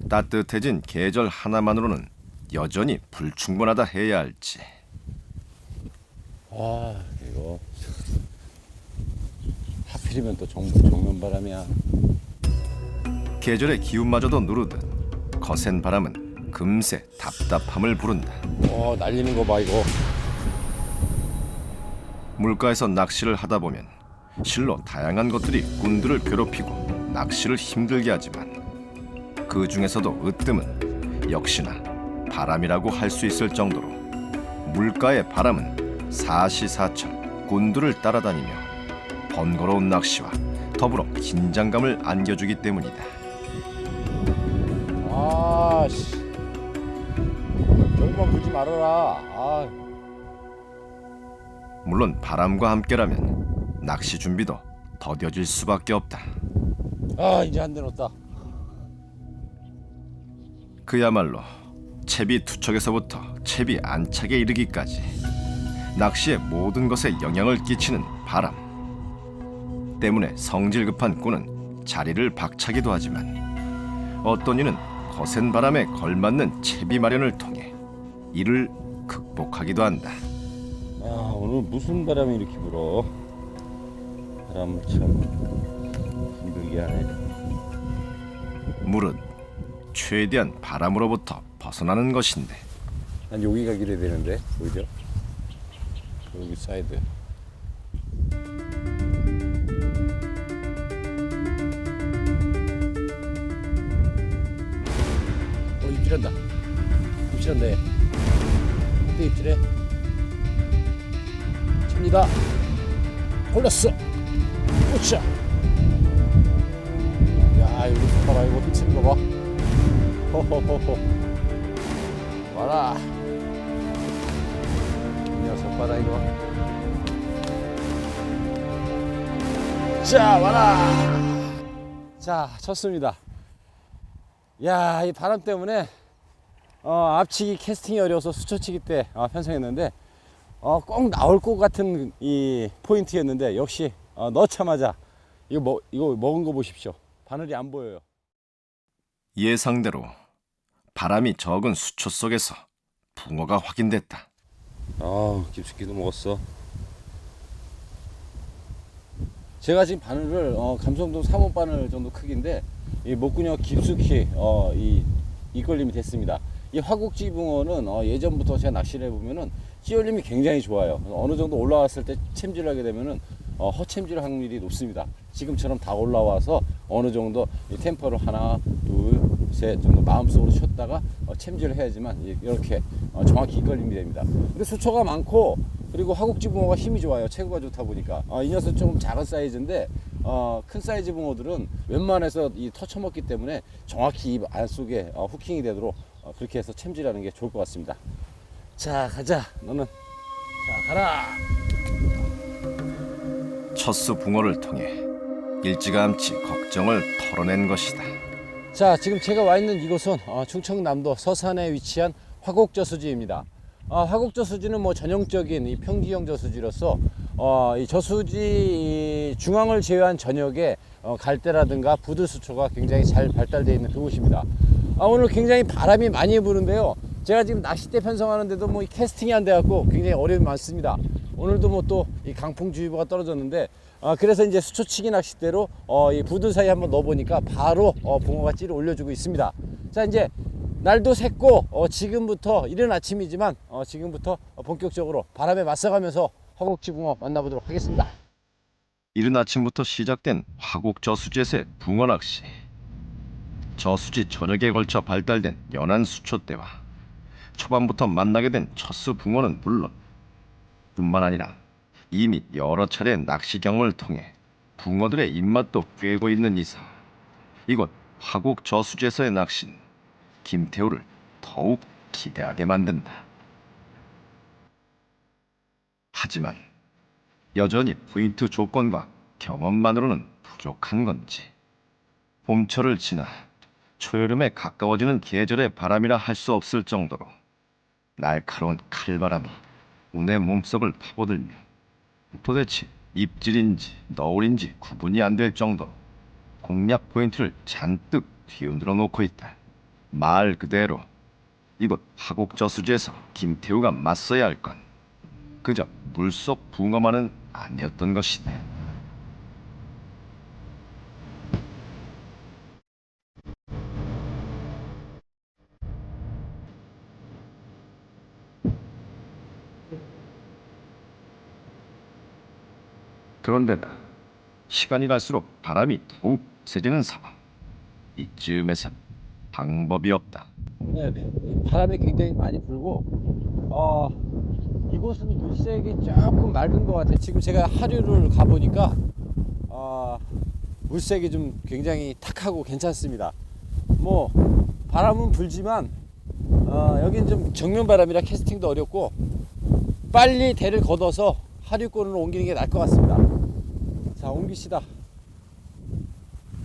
따뜻해진 계절 하나만으로는 여전히 불충분하다 해야 할지. 아, 이거 하필이면 또 정면바람이야. 계절의 기운마저도 누르듯 거센 바람은 금세 답답함을 부른다. 날리는 거 봐 이거. 물가에서 낚시를 하다 보면 실로 다양한 것들이 꾼들을 괴롭히고 낚시를 힘들게 하지만 그 중에서도 으뜸은 역시나 바람이라고 할 수 있을 정도로 물가의 바람은 사시사철 꾼들을 따라다니며 번거로운 낚시와 더불어 긴장감을 안겨주기 때문이다. 아씨, 여기만 불지 말아라. 물론 바람과 함께라면 낚시 준비도 더뎌질 수밖에 없다. 이제 한 대 넣었다. 그야말로 채비 투척에서부터 채비 안착에 이르기까지 낚시의 모든 것에 영향을 끼치는 바람 때문에 성질 급한 꾼은 자리를 박차기도 하지만 어떤 이는 거센 바람에 걸맞는 채비 마련을 통해 이를 극복하기도 한다. 오늘 무슨 바람이 이렇게 불어? 바람을 참 힘들게 하네. 물은 최대한 바람으로부터 벗어나는 것인데 난 여기가 길어야 되는데 오히려 여기 사이드. 입질한다. 입질한대. 또 입질해. 칩니다. 걸렸어. 오차. 야, 여기 봐라. 이거 휘치는 거 봐. 호호호호. 와라. 이 녀석 봐라 이거. 자, 와라. 자, 쳤습니다. 야, 이 바람 때문에 앞치기 캐스팅이 어려워서 수초치기 때 편성했는데 꼭 나올 것 같은 이 포인트였는데 역시 넣자마자 이거 먹은 거 보십시오. 바늘이 안 보여요. 예상대로 바람이 적은 수초 속에서 붕어가 확인됐다. 깊숙이도 먹었어. 제가 지금 바늘을 감성돔 3호 바늘 정도 크기인데 이 목구녕 깊숙이 이 이끌림이 됐습니다. 이 화국지 붕어는 예전부터 제가 낚시를 해보면은 찌올림이 굉장히 좋아요. 어느 정도 올라왔을 때 챔질을 하게 되면은 허챔질 확률이 높습니다. 지금처럼 다 올라와서 어느 정도 이 템포를 하나, 둘, 셋 정도 마음속으로 쉬었다가 챔질을 해야지만 이렇게 정확히 이끌림이 됩니다. 근데 수초가 많고 그리고 화국지 붕어가 힘이 좋아요. 체구가 좋다 보니까 이 녀석 좀 작은 사이즈인데 큰 사이즈 붕어들은 웬만해서 이 터쳐먹기 때문에 정확히 입 안속에 후킹이 되도록 그렇게 해서 챔질하는 게 좋을 것 같습니다. 자, 가자. 너는 자, 가라. 첫수 붕어를 통해 일찌감치 걱정을 털어낸 것이다. 자, 지금 제가 와 있는 이곳은 충청남도 서산에 위치한 화곡저수지입니다. 화곡저수지는 뭐 전형적인 이 평지형 저수지로서 이 저수지 중앙을 제외한 전역에 갈대라든가 부들수초가 굉장히 잘 발달되어 있는 그곳입니다. 오늘 굉장히 바람이 많이 부는데요. 제가 지금 낚싯대 편성하는데도 뭐 이 캐스팅이 안 돼갖고 굉장히 어려움이 많습니다. 오늘도 뭐 또 이 강풍주의보가 떨어졌는데 그래서 이제 수초치기 낚싯대로 이 부들 사이에 한번 넣어보니까 바로 붕어가 찌를 올려주고 있습니다. 자, 이제 날도 샜고 지금부터 이른 아침이지만 지금부터 본격적으로 바람에 맞서가면서 화곡지 붕어 만나보도록 하겠습니다. 이른 아침부터 시작된 화곡 저수지에서의 붕어 낚시. 저수지 전역에 걸쳐 발달된 연안 수초대와 초반부터 만나게 된 첫수 붕어는 물론 뿐만 아니라 이미 여러 차례 낚시 경험을 통해 붕어들의 입맛도 꿰고 있는 이상 이곳 화곡 저수지에서의 낚시는 김태우를 더욱 기대하게 만든다. 하지만 여전히 포인트 조건과 경험만으로는 부족한 건지 봄철을 지나 초여름에 가까워지는 계절의 바람이라 할 수 없을 정도로 날카로운 칼바람이 운의 몸속을 파고들며 도대체 입질인지 너울인지 구분이 안 될 정도로 공략 포인트를 잔뜩 뒤흔들어 놓고 있다. 말 그대로 이곳 화곡저수지에서 김태우가 맞서야 할 건 그저 물속 붕어만은 아니었던 것이다. 그런데다 시간이 갈수록 바람이 더욱 세지는 상황. 이쯤에선 방법이 없다. 네, 바람이 굉장히 많이 불고 이곳은 물색이 조금 맑은 것 같아요. 지금 제가 하류를 가보니까 물색이 좀 굉장히 탁하고 괜찮습니다. 뭐 바람은 불지만 여긴 좀 정면 바람이라 캐스팅도 어렵고 빨리 대를 걷어서 하류권으로 옮기는 게 나을 것 같습니다. 자, 옮기시다.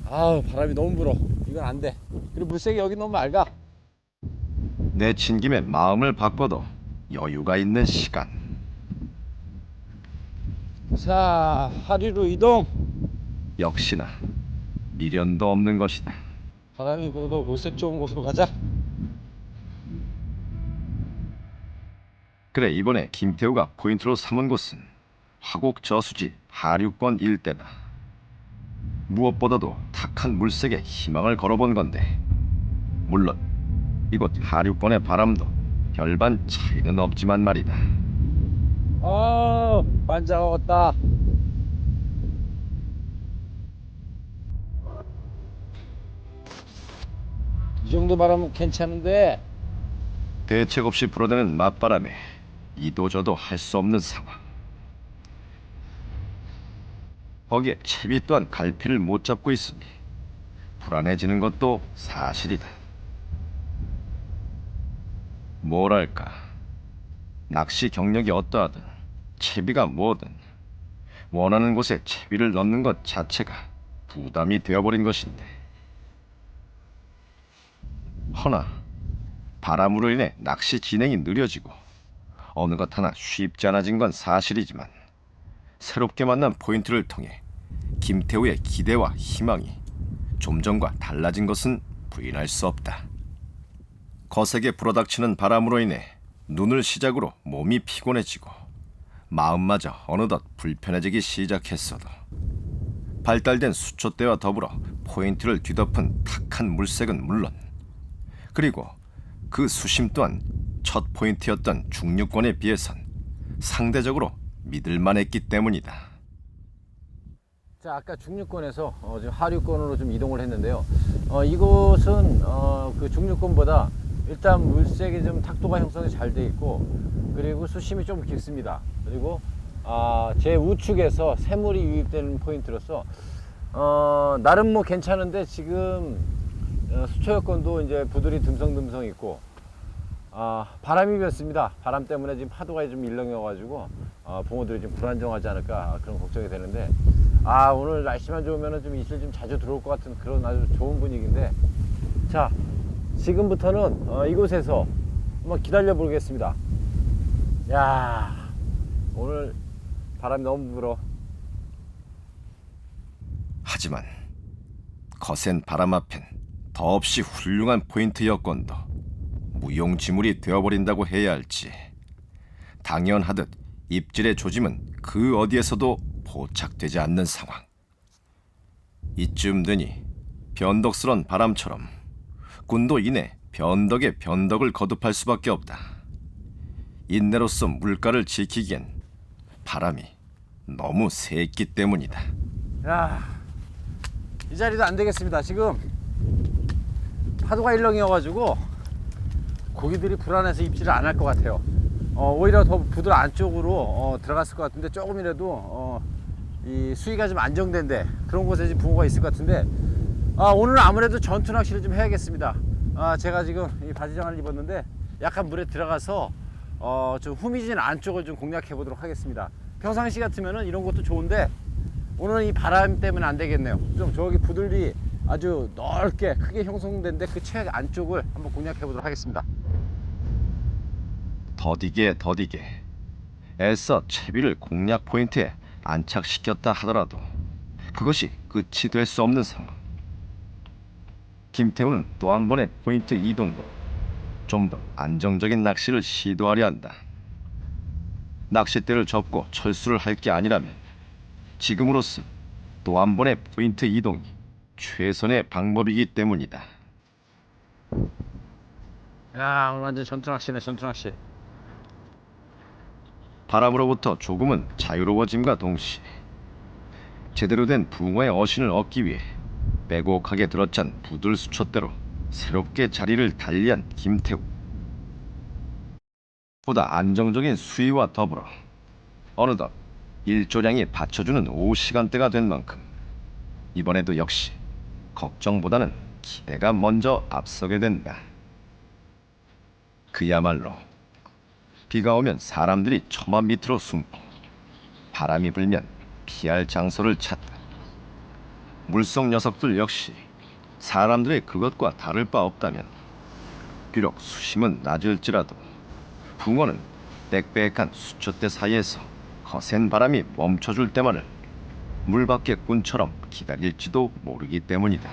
바람이 너무 불어. 이건 안 돼. 그리고 물색이 여기 너무 맑아. 내친 김에 마음을 바꿔도 여유가 있는 시간. 자, 하류로 이동. 역시나 미련도 없는 것이다. 바람이 불어도 물색 좋은 곳으로 가자. 그래, 이번에 김태우가 포인트로 삼은 곳은 화곡 저수지 하류권 일대다. 무엇보다도 탁한 물색에 희망을 걸어본 건데, 물론 이곳 하류권의 바람도 별반 차이는 없지만 말이다. 반자가 왔다. 이 정도 바람은 괜찮은데. 대책 없이 불어대는 맞바람에 이도저도 할 수 없는 상황. 거기에 채비 또한 갈피를 못 잡고 있으니 불안해지는 것도 사실이다. 뭐랄까, 낚시 경력이 어떠하든 채비가 뭐든 원하는 곳에 채비를 넣는 것 자체가 부담이 되어버린 것인데, 허나 바람으로 인해 낚시 진행이 느려지고 어느 것 하나 쉽지 않아진 건 사실이지만, 새롭게 만난 포인트를 통해 김태우의 기대와 희망이 좀 전과 달라진 것은 부인할 수 없다. 거세게 불어닥치는 바람으로 인해 눈을 시작으로 몸이 피곤해지고 마음마저 어느덧 불편해지기 시작했어도, 발달된 수초대와 더불어 포인트를 뒤덮은 탁한 물색은 물론, 그리고 그 수심 또한 첫 포인트였던 중류권에 비해선 상대적으로 믿을만했기 때문이다. 자, 아까 중류권에서 지금 하류권으로 좀 이동을 했는데요. 이곳은 그 중류권보다 일단 물색이 좀 탁도가 형성이 잘 돼 있고, 그리고 수심이 좀 깊습니다. 그리고 제 우측에서 새물이 유입되는 포인트로서 나름 뭐 괜찮은데, 지금 수초 여건도 이제 부들이 듬성듬성 있고 바람이 불습니다. 바람 때문에 지금 파도가 좀 일렁여가지고 붕어들이 좀 불안정하지 않을까 그런 걱정이 되는데, 오늘 날씨만 좋으면 좀 이슬 좀 자주 들어올 것 같은 그런 아주 좋은 분위기인데, 자, 지금부터는 이곳에서 한번 기다려 보겠습니다. 야, 오늘 바람이 너무 불어. 하지만 거센 바람 앞엔 더없이 훌륭한 포인트 여건도 무용지물이 되어버린다고 해야 할지, 당연하듯 입질의 조짐은 그 어디에서도 포착되지 않는 상황. 이쯤 되니 변덕스런 바람처럼 꾼도 이내 변덕에 변덕을 거듭할 수밖에 없다. 인내로서 물가를 지키기엔 바람이 너무 세기 때문이다. 야, 이 자리도 안 되겠습니다. 지금 파도가 일렁이어가지고 고기들이 불안해서 입질을 안 할 것 같아요. 오히려 더 부들 안쪽으로 들어갔을 것 같은데, 조금이라도 이 수위가 좀 안정된데 그런 곳에 지금 붕어가 있을 것 같은데, 오늘은 아무래도 전투 낚시를 좀 해야겠습니다. 제가 지금 이 바지장을 입었는데 약간 물에 들어가서 좀 후미진 안쪽을 좀 공략해 보도록 하겠습니다. 평상시 같으면은 이런 것도 좋은데, 오늘은 이 바람 때문에 안 되겠네요. 좀 저기 부들이 아주 넓게 크게 형성된데 그 최 안쪽을 한번 공략해 보도록 하겠습니다. 더디게 애써 채비를 공략 포인트에 안착시켰다 하더라도 그것이 끝이 될 수 없는 상황. 김태우는 또 한 번의 포인트 이동으로 좀 더 안정적인 낚시를 시도하려 한다. 낚싯대를 접고 철수를 할 게 아니라면 지금으로선 또 한 번의 포인트 이동이 최선의 방법이기 때문이다. 야, 오늘 완전 전투낚시네, 전투낚시. 바람으로부터 조금은 자유로워짐과 동시에 제대로 된 붕어의 어신을 얻기 위해 빼곡하게 들어찬 부들 수초대로 새롭게 자리를 달리한 김태우. 보다 안정적인 수위와 더불어 어느덧 일조량이 받쳐주는 오후 시간대가 된 만큼 이번에도 역시 걱정보다는 기대가 먼저 앞서게 된다. 그야말로 비가 오면 사람들이 처마 밑으로 숨고 바람이 불면 피할 장소를 찾다. 물속 녀석들 역시 사람들의 그것과 다를 바 없다면 비록 수심은 낮을지라도 붕어는 빽빽한 수초대 사이에서 거센 바람이 멈춰줄 때만을 물밖의 꾼처럼 기다릴지도 모르기 때문이다.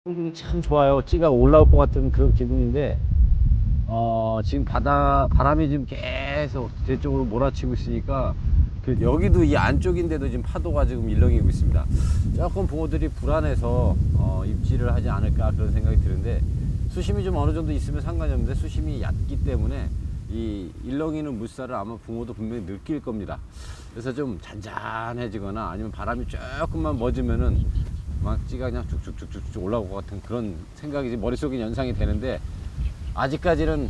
기분이 참 좋아요. 찌가 올라올 것 같은 그런 기분인데, 지금 바람이 지금 계속 제 쪽으로 몰아치고 있으니까, 여기도 이 안쪽인데도 지금 파도가 지금 일렁이고 있습니다. 조금 붕어들이 불안해서, 입질을 하지 않을까 그런 생각이 드는데, 수심이 좀 어느 정도 있으면 상관이 없는데, 수심이 얕기 때문에, 이 일렁이는 물살을 아마 붕어도 분명히 느낄 겁니다. 그래서 좀 잔잔해지거나 아니면 바람이 조금만 멎으면은 막 찌가 그냥 쭉쭉쭉쭉 올라올 것 같은 그런 생각이 머릿속에 연상이 되는데, 아직까지는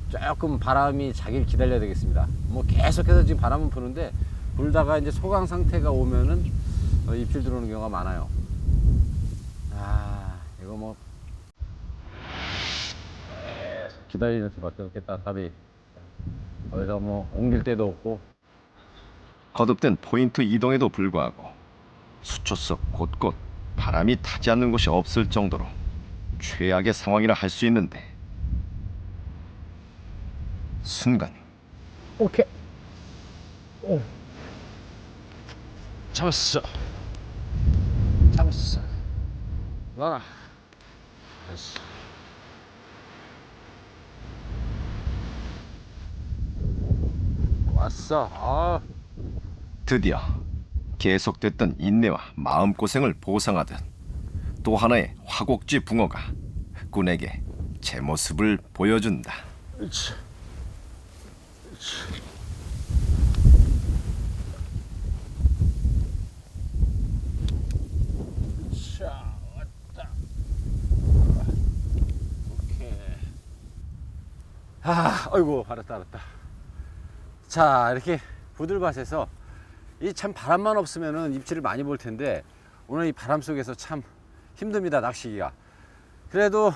조금 바람이 자기를 기다려야 되겠습니다. 뭐 계속해서 지금 바람은 부는데, 불다가 이제 소강 상태가 오면은 입질 들어오는 경우가 많아요. 이거 뭐 기다리는 수밖에 없겠다. 답이 거기서 뭐 옮길 데도 없고. 거듭된 포인트 이동에도 불구하고 수초 속 곳곳 바람이 타지 않는 곳이 없을 정도로 최악의 상황이라 할 수 있는데, 순간 오케이. 오. 잡았어. 잡았어. 놔라. 됐어. 왔어. 드디어 계속됐던 인내와 마음고생을 보상하듯 또 하나의 화곡지 붕어가 꾼에게 제 모습을 보여준다. 그렇지. 자, 왔다. 오케이. 아이고, 알았다. 자, 이렇게 부들밭에서 이 참 바람만 없으면은 입질을 많이 볼 텐데, 오늘 이 바람 속에서 참 힘듭니다, 낚시기가. 그래도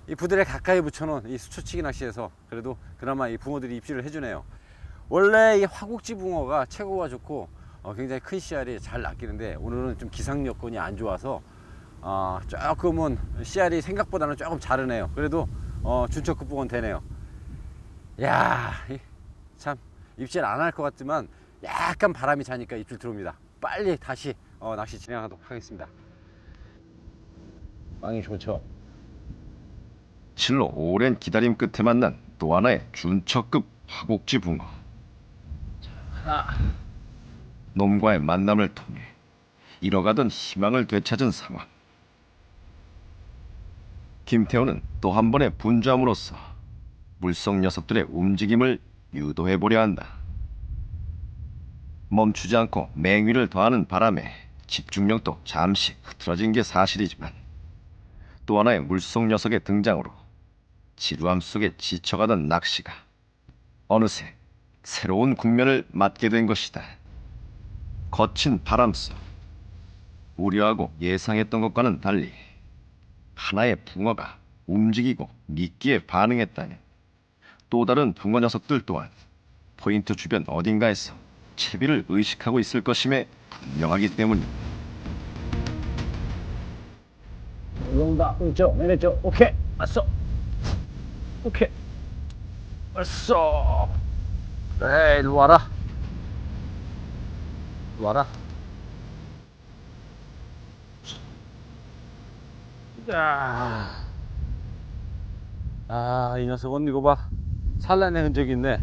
이 부들에 가까이 붙여놓은 이 수초치기 낚시에서 그래도 그나마 이 붕어들이 입질을 해주네요. 원래 이 화곡지 붕어가 최고가 좋고 굉장히 큰 씨알이 잘 낚이는데, 오늘은 좀 기상 여건이 안 좋아서 조금은 씨알이 생각보다는 조금 자르네요. 그래도 준척급 붕어는 되네요. 야, 참 입질 안 할 것 같지만 약간 바람이 자니까 입질 들어옵니다. 빨리 다시 낚시 진행하도록 하겠습니다. 빵이 좋죠. 실로 오랜 기다림 끝에 만난 또 하나의 준척급 화곡지 붕어. 놈과의 만남을 통해 잃어가던 희망을 되찾은 상황. 김태호는 또 한 번의 분주함으로써 물속 녀석들의 움직임을 유도해 보려 한다. 멈추지 않고 맹위를 더하는 바람에 집중력도 잠시 흐트러진 게 사실이지만, 또 하나의 물속 녀석의 등장으로 지루함 속에 지쳐가던 낚시가 어느새 새로운 국면을 맞게 된 것이다. 거친 바람 속 우려하고 예상했던 것과는 달리 하나의 붕어가 움직이고 미끼에 반응했다니, 또 다른 붕어 녀석들 또한 포인트 주변 어딘가에서 채비를 의식하고 있을 것임에 분명하기 때문입니다. 올라온다. 왼쪽, 왼쪽. 오케이. 왔어. 오케이. 왔어. 에이, 일로 와라. 일로 와라. 자. 아, 이 녀석은 이거 봐. 산란의 흔적이 있네.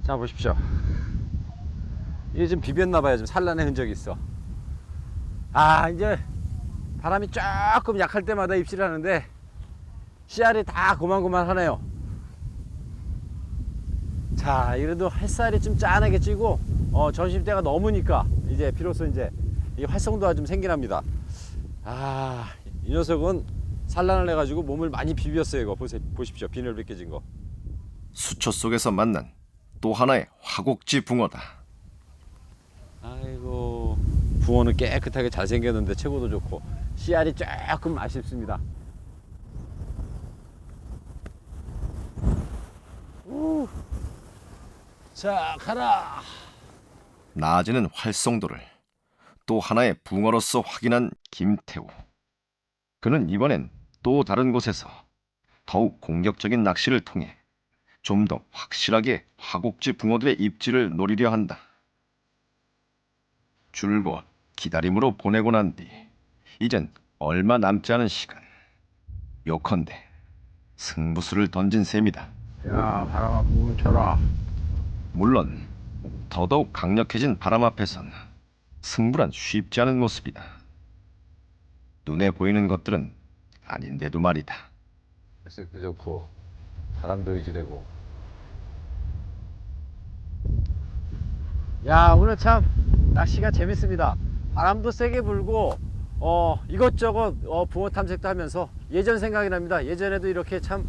자, 보십시오. 이게 좀 비볐나봐요. 좀 산란의 흔적이 있어. 아, 이제 바람이 조금 약할 때마다 입질을 하는데 씨알이 다 고만고만 하네요. 자, 이래도 햇살이 좀 짠하게 찌고 점심때가 넘으니까 이제 비로소 이제 이 활성도가 좀 생기납니다. 아, 이 녀석은 산란을 해가지고 몸을 많이 비볐어요. 이거 보십시오. 비늘 벗겨진 거. 수초 속에서 만난 또 하나의 화곡지 붕어다. 아이고, 붕어는 깨끗하게 잘 생겼는데 채고도 좋고 씨알이 조금 아쉽습니다. 우. 자, 가라. 나아지는 활성도를 또 하나의 붕어로서 확인한 김태우. 그는 이번엔 또 다른 곳에서 더욱 공격적인 낚시를 통해 좀 더 확실하게 화곡지 붕어들의 입질을 노리려 한다. 줄곧 기다림으로 보내고 난 뒤 이젠 얼마 남지 않은 시간. 요컨대 승부수를 던진 셈이다. 야, 바람아, 붕어 쳐라. 물론 더더욱 강력해진 바람 앞에선 승부란 쉽지 않은 모습이다. 눈에 보이는 것들은 아닌데도 말이다. 햇색도 좋고 바람도 유지되고. 야, 오늘 참 낚시가 재밌습니다. 바람도 세게 불고 이것저것 붕어 탐색도 하면서 예전 생각이 납니다. 예전에도 이렇게 참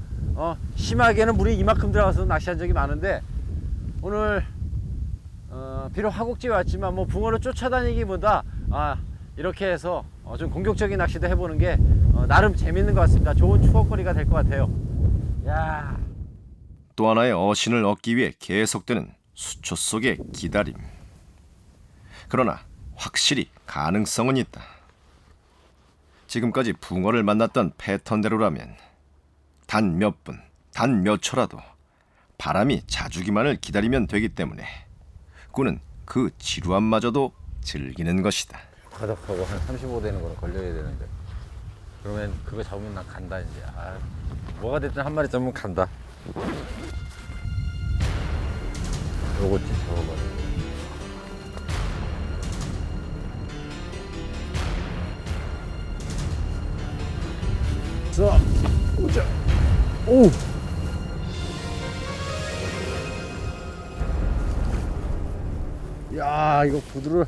심하게는 물이 이만큼 들어가서 낚시한 적이 많은데 오늘 비록 화곡지에 왔지만 뭐 붕어를 쫓아다니기보다 이렇게 해서 좀 공격적인 낚시도 해보는 게 나름 재밌는 것 같습니다. 좋은 추억거리가 될 것 같아요. 야, 또 하나의 어신을 얻기 위해 계속되는 수초 속의 기다림. 그러나 확실히 가능성은 있다. 지금까지 붕어를 만났던 패턴대로라면 단 몇 분, 단 몇 초라도 바람이 자주기만을 기다리면 되기 때문에 꾸는 그 지루함마저도 즐기는 것이다. 바닥하고 한 35 되는 거는 걸려야 되는데 그러면 그거 잡으면 난 간다 이제. 뭐가 됐든 한 마리 잡으면 간다. 요거 잡아봐. 자, 오자. 오. 야, 이거 구두를.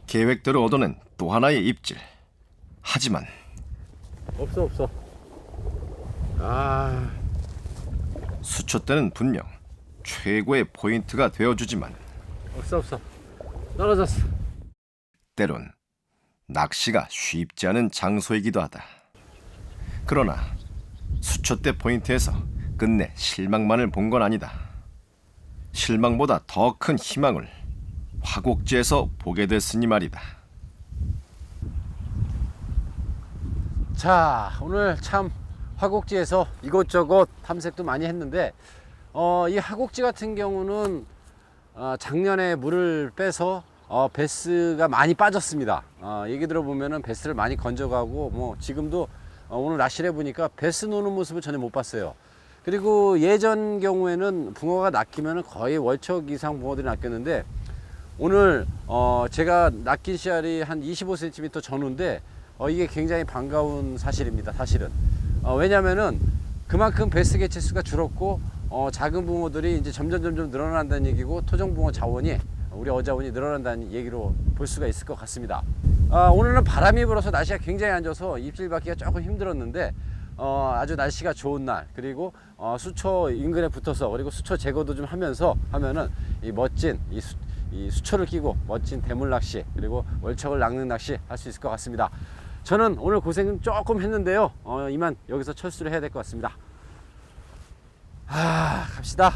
계획대로 얻어낸 또 하나의 입질. 하지만 없어. 수초 때는 분명 최고의 포인트가 되어주지만 없어. 떨어졌어. 때론 낚시가 쉽지 않은 장소이기도 하다. 그러나 수초 때 포인트에서 끝내 실망만을 본 건 아니다. 실망보다 더 큰 희망을 화곡지에서 보게 됐으니 말이다. 자, 오늘 참 화곡지에서 이것저것 탐색도 많이 했는데 이 화곡지 같은 경우는 작년에 물을 빼서 베스가 많이 빠졌습니다. 얘기 들어보면은 베스를 많이 건져가고 뭐 지금도 오늘 낚시를 해보니까 베스 노는 모습을 전혀 못 봤어요. 그리고 예전 경우에는 붕어가 낚이면 거의 월척 이상 붕어들이 낚였는데 오늘 제가 낚인 씨알이 한 25cm 전후인데 이게 굉장히 반가운 사실입니다. 사실은 왜냐면은 그만큼 베스 개체수가 줄었고 작은 붕어들이 이제 점점 늘어난다는 얘기고 토종붕어 자원이 우리 어자원이 늘어난다는 얘기로 볼 수가 있을 것 같습니다. 오늘은 바람이 불어서 날씨가 굉장히 안 좋아서 입질 받기가 조금 힘들었는데 아주 날씨가 좋은 날 그리고 수초 인근에 붙어서 그리고 수초 제거도 좀 하면서 하면은 이 멋진 이 수초를 끼고 멋진 대물 낚시 그리고 월척을 낚는 낚시 할 수 있을 것 같습니다. 저는 오늘 고생 조금 했는데요. 이만 여기서 철수를 해야 될 것 같습니다. 갑시다.